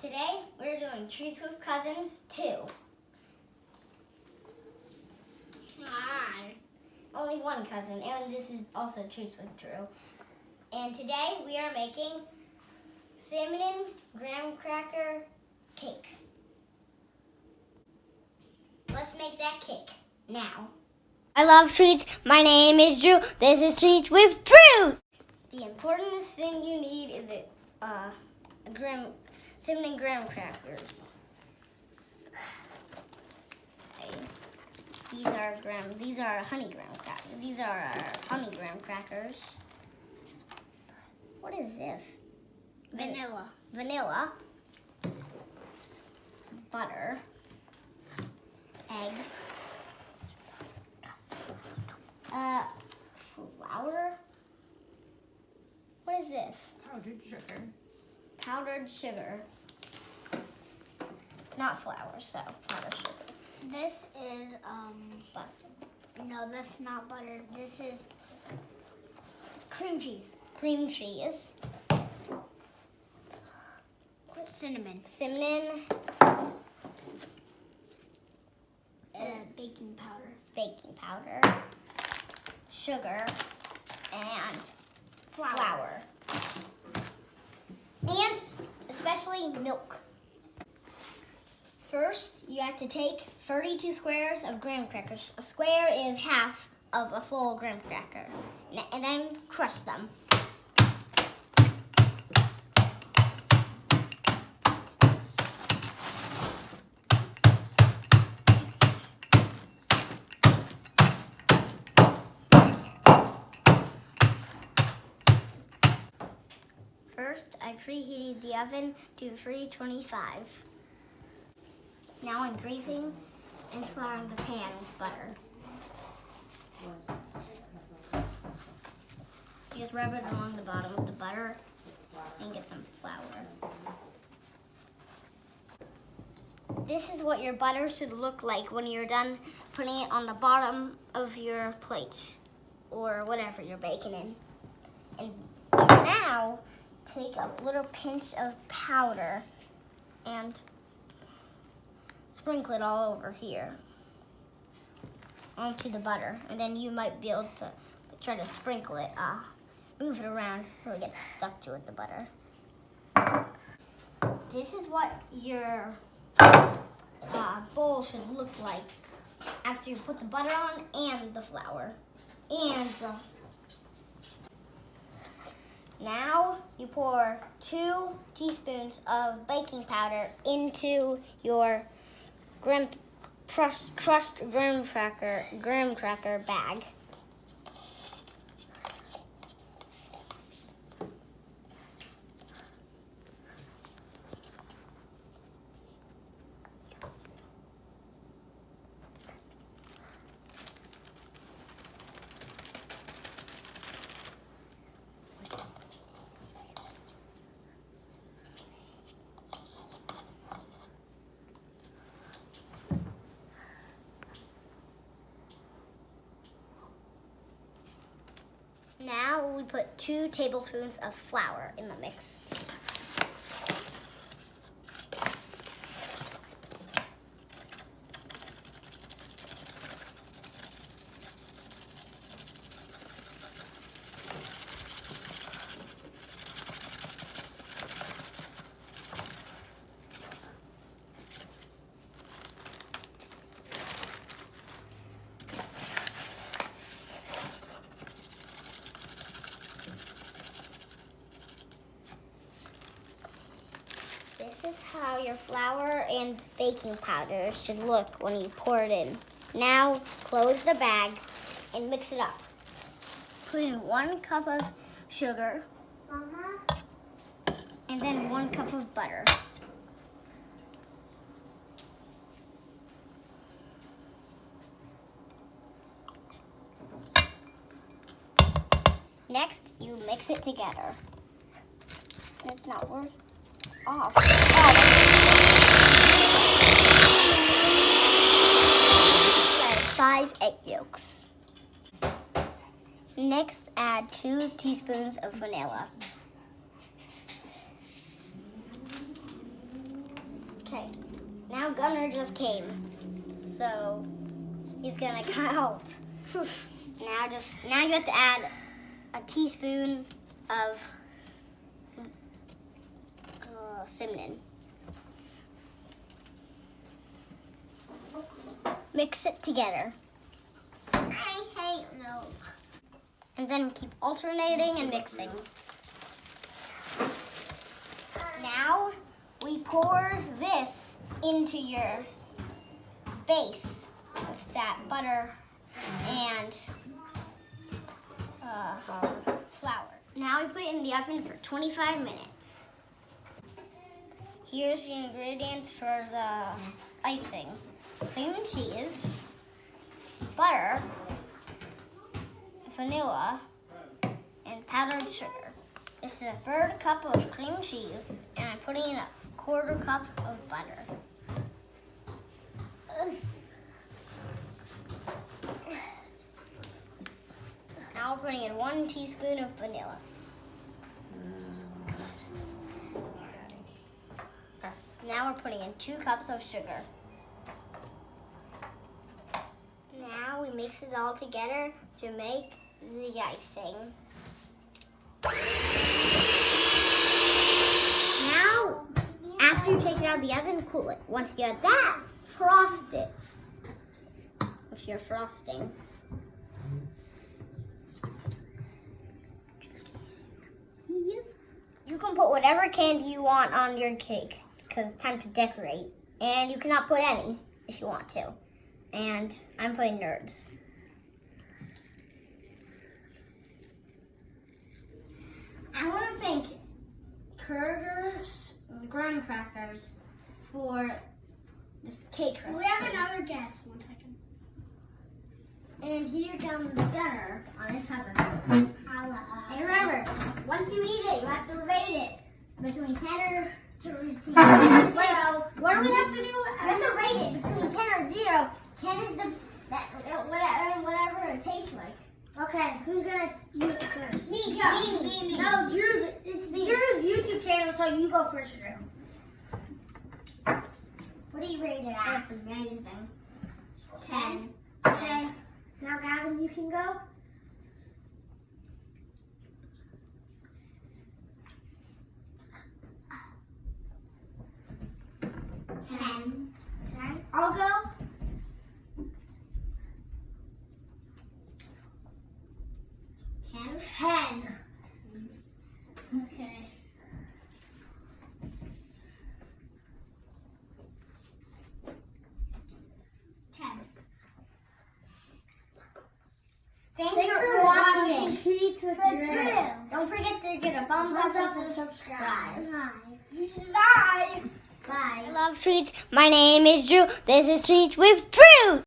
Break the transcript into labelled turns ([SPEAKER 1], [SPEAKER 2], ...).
[SPEAKER 1] Today, we're doing Treats with Cousins 2. Only one cousin, and this is also Treats with Drew. And today, we are making cinnamon graham cracker cake. Let's make that cake now. I love treats. My name is Drew. This is Treats with Drew. The important thing you need is cinnamon graham crackers. Okay. These are honey graham crackers. These are our honey graham crackers. What is this?
[SPEAKER 2] Vanilla.
[SPEAKER 1] Vanilla. Butter. Eggs. Flour. What is this?
[SPEAKER 2] Powdered sugar.
[SPEAKER 1] Powdered sugar. Not flour, so powdered sugar.
[SPEAKER 2] This is,
[SPEAKER 1] Butter.
[SPEAKER 2] no, that's not butter. This is cream cheese.
[SPEAKER 1] Cream cheese.
[SPEAKER 2] Cinnamon.
[SPEAKER 1] Cinnamon.
[SPEAKER 2] Baking powder.
[SPEAKER 1] Baking powder. Sugar. And flour. And especially milk. First, you have to take 32 squares of graham crackers. A square is half of a full graham cracker. And then crush them. First, I preheated the oven to 325. Now I'm greasing and flouring the pan with butter. You just rub it along the bottom of the butter and get some flour. This is what your butter should look like when you're done putting it on the bottom of your plate or whatever you're baking in. And now, take a little pinch of powder and sprinkle it all over here onto the butter. And then you might be able to try to sprinkle it, move it around so it gets stuck to it, the butter. This is what your bowl should look like after you put the butter on and the flour and the... Now you pour 2 teaspoons of baking powder into your crushed graham cracker bag. Now we put 2 tablespoons of flour in the mix. This is how your flour and baking powder should look when you pour it in. Now close the bag and mix it up. Put in 1 cup of sugar,
[SPEAKER 2] Mama?
[SPEAKER 1] and then 1 cup of butter. Next, you mix it together. It's not working. Off. 5 egg yolks. Next, add 2 teaspoons of vanilla. Now Gunnar just came, so he's gonna help. Now you have to add a teaspoon of cinnamon. Mix it together.
[SPEAKER 2] I hate milk.
[SPEAKER 1] And then keep alternating and mixing. Now we pour this into your base with that butter and flour. Now we put it in the oven for 25 minutes. Here's the ingredients for the icing. Cream cheese, butter, vanilla, and powdered sugar. This is a third cup of cream cheese, and I'm putting in a quarter cup of butter. Now we're putting in 1 teaspoon of vanilla. Now we're putting in 2 cups of sugar. Now we mix it all together to make the icing. Now, after you take it out of the oven, cool it. Once you have that, frost it with your frosting. You can put whatever candy you want on your cake because it's time to decorate. And you cannot put any if you want to. And I'm putting Nerds. I want to thank Kurgers and Graham Crackers for this cake recipe.
[SPEAKER 2] We have another guest. 1 second.
[SPEAKER 1] And here comes Gunnar on his cover. And remember, once you eat it, you have to rate it between 10 or 0.
[SPEAKER 2] What do we have to do?
[SPEAKER 1] You have to rate it between 10 or 0. 10 is whatever it tastes like.
[SPEAKER 2] Okay, who's gonna use it first?
[SPEAKER 1] Me.
[SPEAKER 2] No, Drew. It's Drew's YouTube channel, so you go first, Drew. What do you rate it at?
[SPEAKER 1] That's amazing. 10.
[SPEAKER 2] Okay. Now, Gavin, you can go.
[SPEAKER 1] 10.
[SPEAKER 2] 10. I'll go. 10. Okay.
[SPEAKER 1] Thanks
[SPEAKER 2] Thanks
[SPEAKER 1] for watching.
[SPEAKER 2] Pete with Drew.
[SPEAKER 1] Don't forget to get a thumbs up and
[SPEAKER 2] subscribe.
[SPEAKER 1] Bye. I love treats. My name is Drew. This is Treats with Drew.